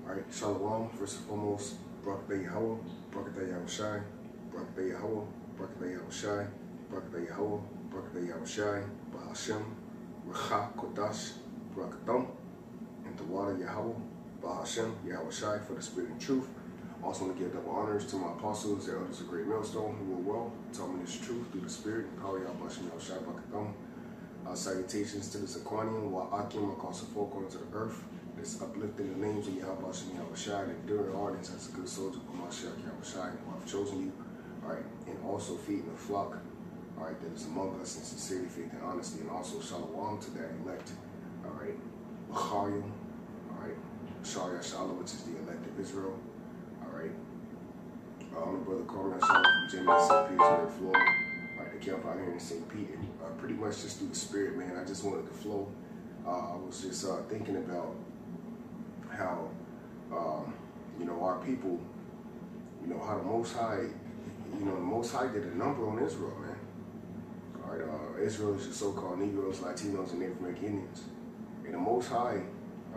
Alright, Shalom, first and foremost, Barakatah YAHAWAH, Barakatah YAHAWASHI, Barakatah YAHAWAH, Barakatah YAHAWASHI, Barakatah YAHAWAH, Barakatah YAHAWASHI, Bahal Shem, Racha Kodash, Barakatam, and the water YAHAWAH, Bahal Shem, YAHAWASHI, for the spirit and truth. Also want to give double honors to my apostles, the elders of Great Millstone, who were well, taught me this truth through the spirit, and power YAHAWASHI, YAHAWASHI, Barakatam. Salutations to the Sequanian, Wa'akim across the four corners of the earth. It's uplifting the names of YAHAWASHI, YAHAWASHI, and enduring ardence as a good soldier of Mashiach YAHAWASHI, who have chosen you, alright, and also feeding the flock, alright, that is among us in sincerity, faith, and honesty, and also shalom to that elect, alright, L'chaim, alright, Shal Yashala, which is the elect of Israel, alright, my brother Corey Shalom from Jimmy, St. Petersburg, Florida, alright, the camp out here in St. Pete, and pretty much just through the spirit, man, I just wanted to flow. I was just thinking about how, you know, our people, you know, how the Most High, you know, the Most High did a number on Israel, man. All right, Israel is the so-called Negroes, Latinos, and Native American Indians. And the Most High,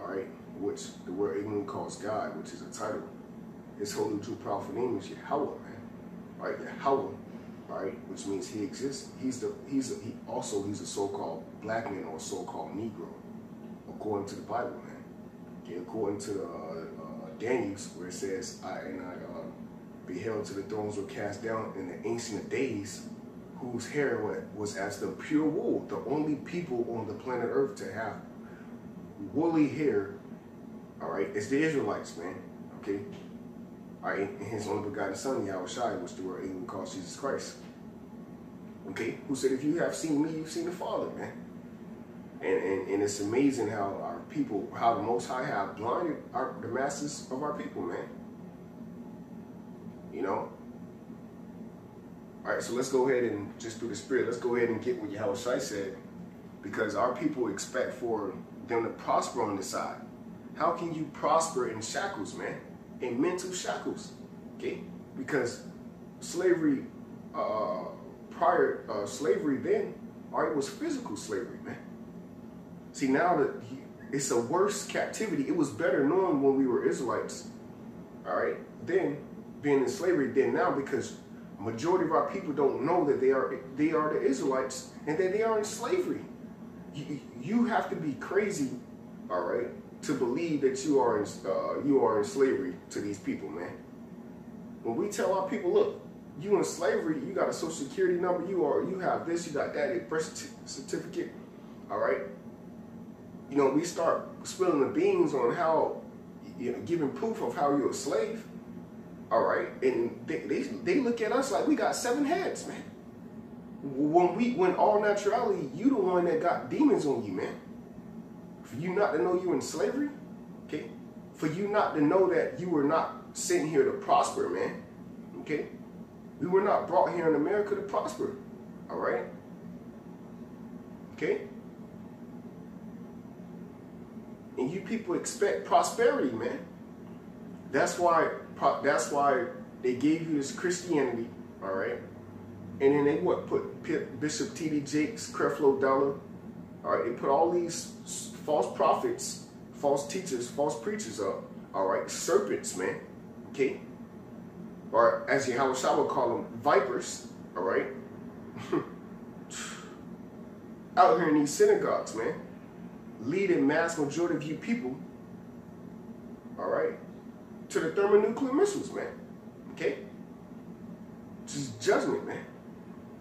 all right, which the word England calls God, which is a title, his holy, true, powerful name is YAHAWAH, man. All right, YAHAWAH, all right, which means he exists. He's a so-called black man or so-called Negro, according to the Bible, man. Okay, according to the Daniels, where it says, I beheld till the thrones were cast down in the ancient of days, whose hair was as the pure wool. The only people on the planet Earth to have woolly hair, all right, is the Israelites, man. Okay, all right, and his only begotten son, YAHAWASHI, which the word England calls Jesus Christ. Okay, who said, if you have seen me, you've seen the Father, man. And it's amazing how our people, how the Most High have blinded the masses of our people, man. You know? All right, so let's go ahead and just through the spirit, let's go ahead and get what YAHAWASHI said, because our people expect for them to prosper on this side. How can you prosper in shackles, man? In mental shackles, okay? Because slavery, slavery then, all right, was physical slavery, man. See, now that it's a worse captivity, it was better known when we were Israelites, all right, then being in slavery, then now, because a majority of our people don't know that they are the Israelites and that they are in slavery. You have to be crazy, all right, to believe that you are in slavery to these people, man. When we tell our people, look, you in slavery, you got a social security number, you have this, you got that, a birth certificate, all right. You know, we start spilling the beans on how, you know, giving proof of how you're a slave, all right, and they look at us like we got 7 heads, man. When all naturality, you the one that got demons on you, man. For you not to know you're in slavery, okay? For you not to know that you were not sitting here to prosper, man, okay? We were not brought here in America to prosper, all right? Okay? And you people expect prosperity, man. That's why they gave you this Christianity, all right? And then they put Bishop T.D. Jakes, Creflo Dollar, all right? They put all these false prophets, false teachers, false preachers up, all right? Serpents, man, okay? Or as YAHAWASHI would call them, vipers, all right? Out here in these synagogues, man, leading mass majority of you people, all right, to the thermonuclear missiles, man, okay? Just judgment, man.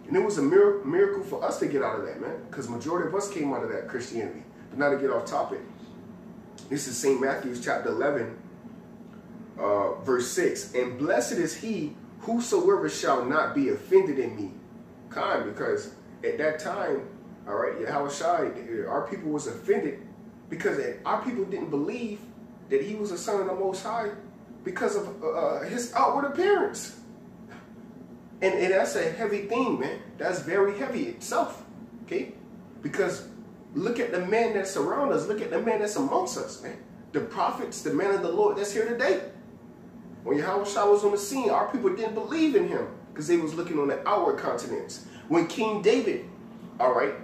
And it was a miracle for us to get out of that, man, because majority of us came out of that Christianity. But now to get off topic, this is St. Matthew chapter 11, verse 6. And blessed is he whosoever shall not be offended in me. Because at that time, all right, YAHAWASHI, our people was offended because our people didn't believe that he was a son of the Most High because of his outward appearance. And that's a heavy thing, man. That's very heavy itself, okay? Because look at the men that surround us. Look at the men that's amongst us, man. The prophets, the men of the Lord that's here today. When YAHAWASHI was on the scene, our people didn't believe in him because they was looking on the outward continents. When King David, all right,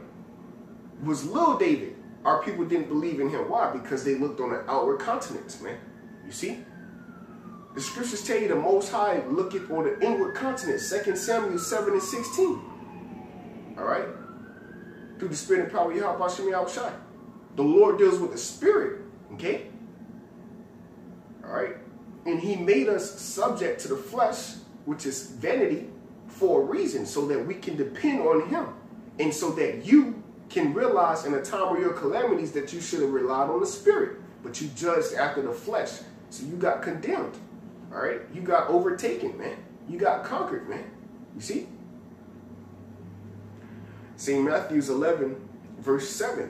was little David, our people didn't believe in him. Why? Because they looked on the outward continents, man. You see? The scriptures tell you the Most High looketh on the inward countenance. 2 Samuel 7:16. All right? Through the spirit and power of YAHAWASHI. The Lord deals with the spirit. Okay? All right? And he made us subject to the flesh, which is vanity, for a reason, so that we can depend on him. And so that you can realize in a time of your calamities that you should have relied on the spirit. But you judged after the flesh. So you got condemned. All right? You got overtaken, man. You got conquered, man. You see? St. Matthew 11, verse 7,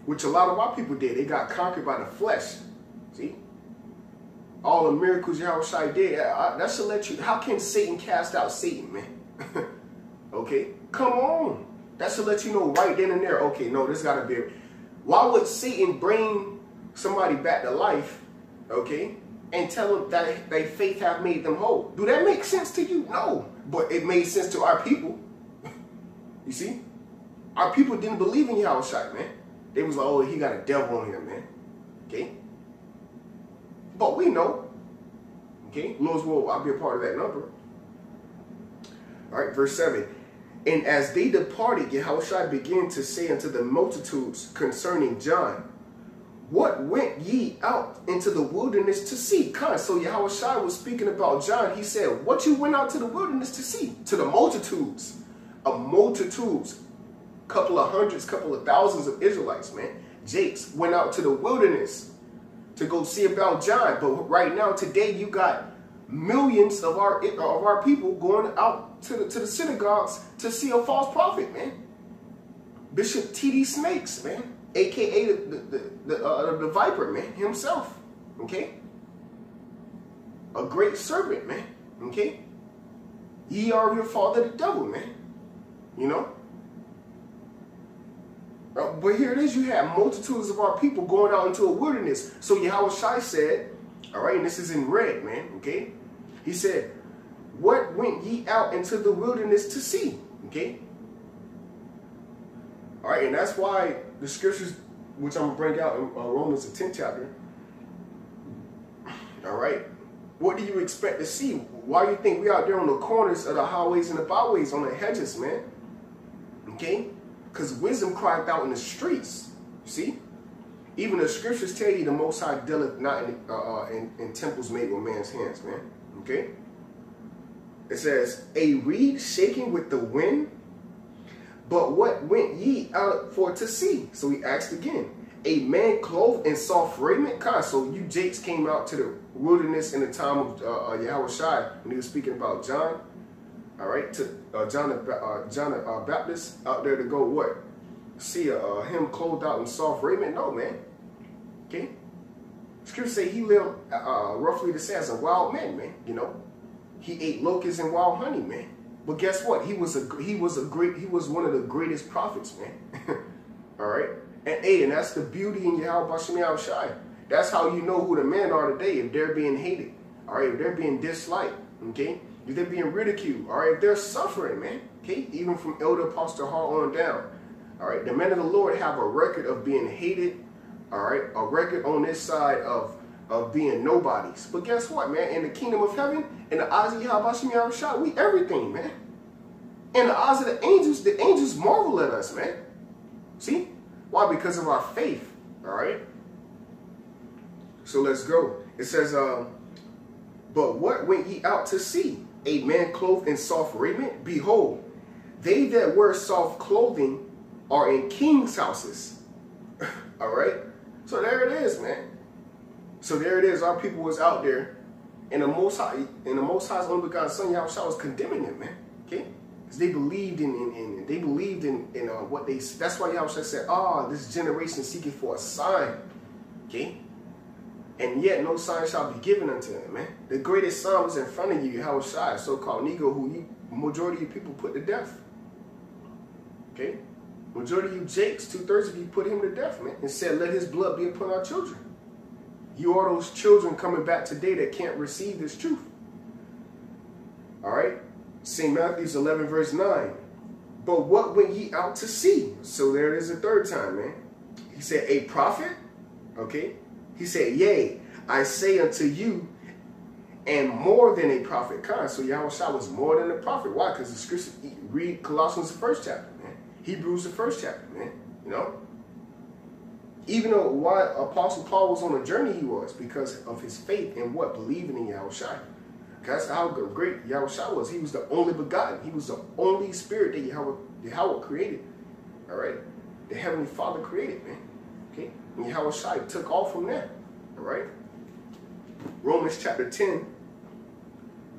which a lot of our people did. They got conquered by the flesh. See? All the miracles Yahawashi did, that should let you, how can Satan cast out Satan, man? Okay? Come on. That should let you know right then and there, okay, no, this got to be, why would Satan bring somebody back to life, okay, and tell them that their faith have made them whole? Do that make sense to you? No. But it made sense to our people. You see? Our people didn't believe in Yahawashi, man. They was like, oh, he got a devil on him, man. Okay? But we know. Okay? Lord's will, I'll be a part of that number. All right, verse 7. And as they departed, Yahawashi began to say unto the multitudes concerning John, what went ye out into the wilderness to see? So Yahawashi was speaking about John. He said, what you went out to the wilderness to see? To the multitudes. Multitudes. Couple of hundreds, couple of thousands of Israelites, man. Jakes went out to the wilderness to go see about John. But right now, today, you got millions of our people going out to the synagogues to see a false prophet, man. Bishop T.D. Snakes, man, a.k.a. the Viper, man, himself, okay? A great servant, man, okay? Ye are your father the devil, man, you know? But here it is, you have multitudes of our people going out into a wilderness. So Yahawashi said, all right, and this is in red, man, okay? He said, what went ye out into the wilderness to see, okay? All right, and that's why the scriptures, which I'm going to bring out in Romans, the 10th chapter, all right, what do you expect to see? Why do you think we out there on the corners of the highways and the byways, on the hedges, man, okay? Because wisdom cried out in the streets. You see? Even the scriptures tell you the Most High dealeth not in temples made with man's hands, man. Okay? It says, a reed shaking with the wind, but what went ye out for to see? So he asked again. A man clothed in soft raiment? So you Jakes came out to the wilderness in the time of Yahawashi when he was speaking about John. All right, to John the Baptist out there to go what? See him clothed out in soft raiment? No, man. Okay. Scripture say he lived roughly the same as a wild man, man. You know, he ate locusts and wild honey, man. But guess what? He was one of the greatest prophets, man. All right, and that's the beauty in Yahawashi. That's how you know who the men are today. If they're being hated, all right, if they're being disliked, okay. If they're being ridiculed, all right, if they're suffering, man, okay, even from Elder Apostle Hall on down, all right, the men of the Lord have a record of being hated, all right, a record on this side of being nobodies. But guess what, man, in the kingdom of heaven, in the eyes of Yahawashi, we everything, man. In the eyes of the angels marvel at us, man. See? Why? Because of our faith, all right? So let's go. It says, but what went ye out to see? A man clothed in soft raiment? Behold, they that wear soft clothing are in kings' houses. All right? So there it is, man. So there it is. Our people was out there, and the Most High's only begotten Son, Yahawashi, was condemning them, man. Okay? Because they believed in what they, that's why Yahawashi said, this generation seeketh for a sign. Okay? And yet no sign shall be given unto them, man. The greatest sign was in front of you, Yahawashi, so-called Negro, who majority of you people put to death. Okay? Majority of you Jakes, 2/3 of you put him to death, man, and said, let his blood be upon our children. You are those children coming back today that can't receive this truth. All right? St. Matthew 11, verse 9. But what went ye out to see? So there it is a third time, man. He said, a prophet, okay? He said, yea, I say unto you, and more than a prophet. So Yahawashi was more than a prophet. Why? Because the scripture, read Colossians the 1st chapter, man. Hebrews the 1st chapter, man. You know? Even though why Apostle Paul was on a journey, he was because of his faith in what? Believing in Yahawashi. That's how great Yahawashi was. He was the only begotten. He was the only spirit that Yahweh created. All right? The Heavenly Father created, man. Okay? And Yahawashi took off from that. All right? Romans chapter 10,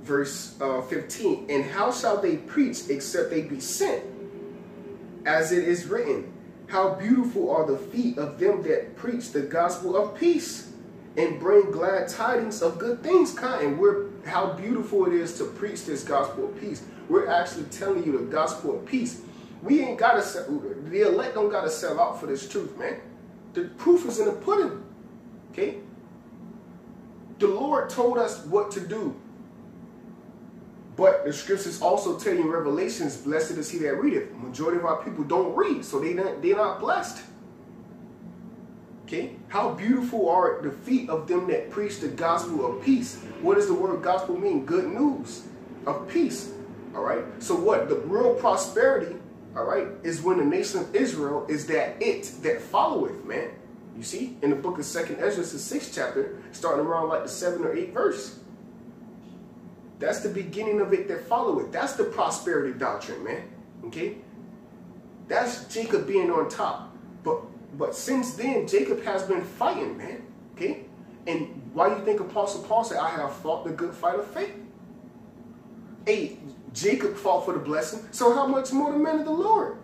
verse 15. And how shall they preach except they be sent? As it is written, how beautiful are the feet of them that preach the gospel of peace and bring glad tidings of good things. And how beautiful it is to preach this gospel of peace. We're actually telling you the gospel of peace. We ain't got to, the elect don't got to sell out for this truth, man. The proof is in the pudding. Okay? The Lord told us what to do. But the scriptures also tell you in Revelations, blessed is he that readeth. The majority of our people don't read, so they're not blessed. Okay? How beautiful are the feet of them that preach the gospel of peace. What does the word gospel mean? Good news of peace. All right? So what? The real prosperity, all right, is when the nation of Israel is that followeth, man. You see, in the book of 2nd Ezra, the 6th chapter, starting around like the 7th or 8th verse. That's the beginning of it that followeth. That's the prosperity doctrine, man. Okay? That's Jacob being on top. But since then, Jacob has been fighting, man. Okay? And why you think Apostle Paul said, I have fought the good fight of faith? Hey, Jacob fought for the blessing. So how much more the men of the Lord?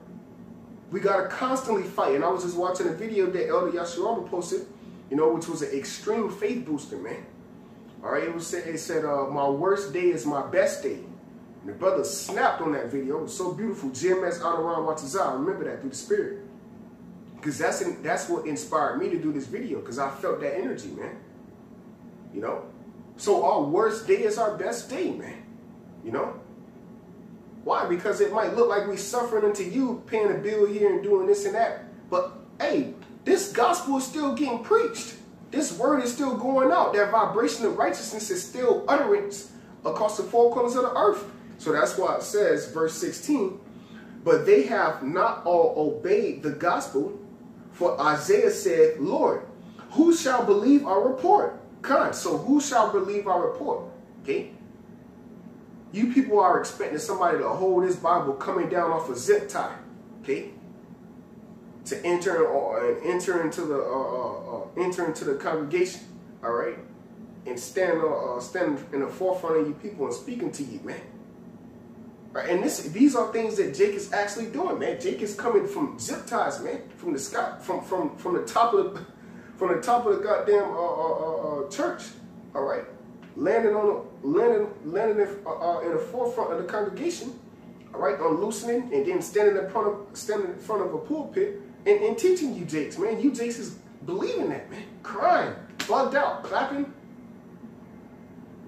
We got to constantly fight. And I was just watching a video that Elder Yashurama posted, you know, which was an extreme faith booster, man. All right, it said, my worst day is my best day. And the brother snapped on that video. It was so beautiful. GMS out around Watazah. I remember that through the spirit. Because that's what inspired me to do this video. Because I felt that energy, man. You know? So our worst day is our best day, man. You know? Why? Because it might look like we're suffering unto you, paying a bill here and doing this and that. But, hey, this gospel is still getting preached. This word is still going out. That vibration of righteousness is still utterance across the four corners of the earth. So that's why it says, verse 16, but they have not all obeyed the gospel. For Isaiah said, Lord, who shall believe our report? So who shall believe our report? Okay. You people are expecting somebody to hold this Bible coming down off a zip tie. Okay. To enter into the congregation, all right, and stand in the forefront of you people and speaking to you, man. Right? And these are things that Jake is actually doing, man. Jake is coming from zip ties, man, from the sky, from the top of the goddamn church, all right, landing in the forefront of the congregation, all right, on loosening and then standing in front of a pulpit. And teaching you Jakes, man. You Jakes is believing that, man. Crying, bugged out, clapping.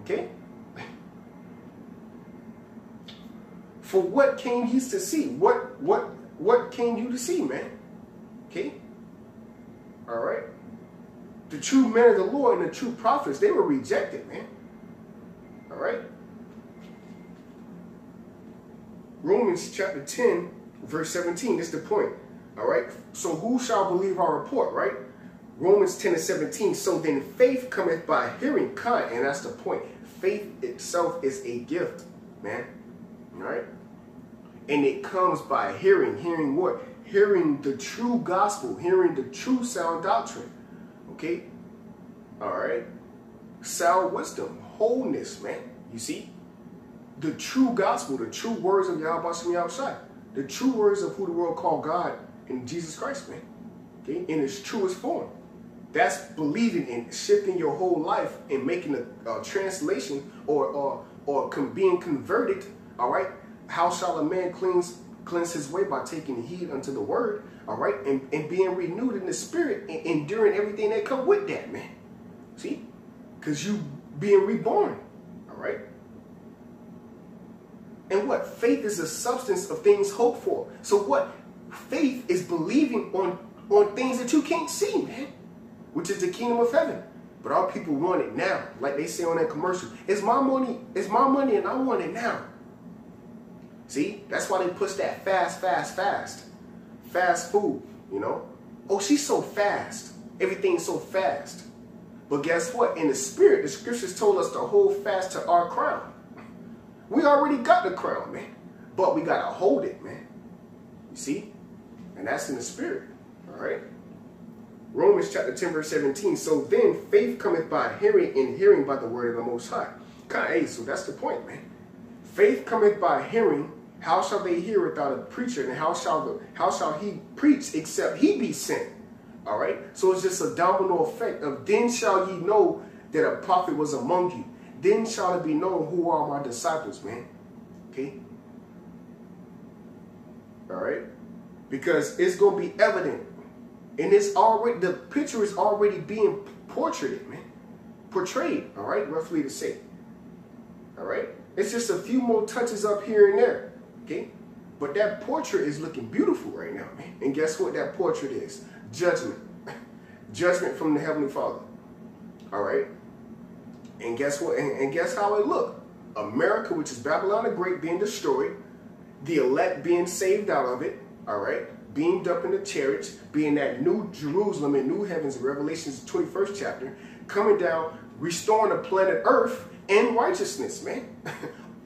Okay? For what came ye to see? What came you to see, man? Okay? Alright? The true men of the Lord and the true prophets, they were rejected, man. Alright? Romans chapter 10, verse 17, this is the point. All right, so who shall believe our report, right? Romans 10 and 17. So then faith cometh by hearing, and that's the point. Faith itself is a gift, man. All right, and it comes by hearing. Hearing what? Hearing the true gospel, hearing the true sound doctrine. Okay, all right, sound wisdom, wholeness, man. You see, the true gospel, the true words of YAHAWASHI, the true words of who the world called God. In Jesus Christ, man, okay, in its truest form. That's believing in shifting your whole life and making a translation or being converted. All right, how shall a man cleanse his way? By taking heed unto the word. All right, and being renewed in the spirit and enduring everything that come with that, man. See, because you being reborn. All right. And what? Faith is a substance of things hoped for. So what? Faith is believing on things that you can't see, man. which is the kingdom of heaven. But our people want it now. Like they say on that commercial, it's my money and I want it now. See, that's why they push that fast food, you know. Oh, she's so fast. Everything's so fast. But guess what? In the spirit, the scriptures told us to hold fast to our crown. We already got the crown, man. But we got to hold it, man. You see? And that's in the spirit. All right? Romans chapter 10, verse 17. So then faith cometh by hearing, and hearing by the word of the Most High. Hey, so that's the point, man. Faith cometh by hearing. How shall they hear without a preacher? And how shall he preach except he be sent? All right? So it's just a domino effect of then shall ye know that a prophet was among you. Then shall it be known who are my disciples, man. Okay? All right? Because it's going to be evident. And it's already, the picture is already being portrayed, man. Portrayed, all right? Roughly to say. All right? It's just a few more touches up here and there. Okay? But that portrait is looking beautiful right now, man. And guess what that portrait is? Judgment. Judgment from the Heavenly Father. All right? And guess what? And guess how it looked? America, which is Babylon the Great, being destroyed. The elect being saved out of it. All right? Beamed up in the chariots. Being that new Jerusalem and new heavens in Revelation's 21st chapter. Coming down, restoring the planet Earth in righteousness, man.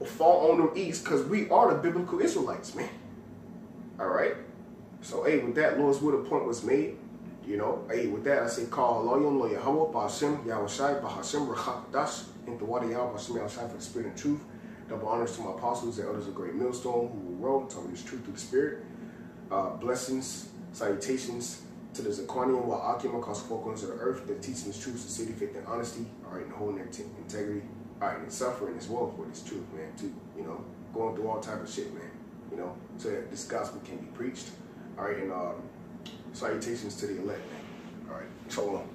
Fall on them east, because we are the biblical Israelites, man. All right? So, hey, with that, Lord's will, the point was made. You know, hey, with that, I say, call HALAL, YAHAWAH, BAHASHIM, YAHWASHI, BAHASHIM, RACHAKDASH, into water, YAHWASHI, YAHWASHI, for the spirit and truth. Double honors to my apostles and others of great millstone who wrote, told me this truth through the spirit. Blessings, salutations to the Zaquanian, while Akim, across the four corners of the earth, that teaching this truth, sincerity, faith, and honesty. All right, and holding their integrity. All right, and suffering as well for this truth, man, too. You know, going through all type of shit, man. You know, so that this gospel can be preached. All right, and salutations to the elect, man. All right, so long.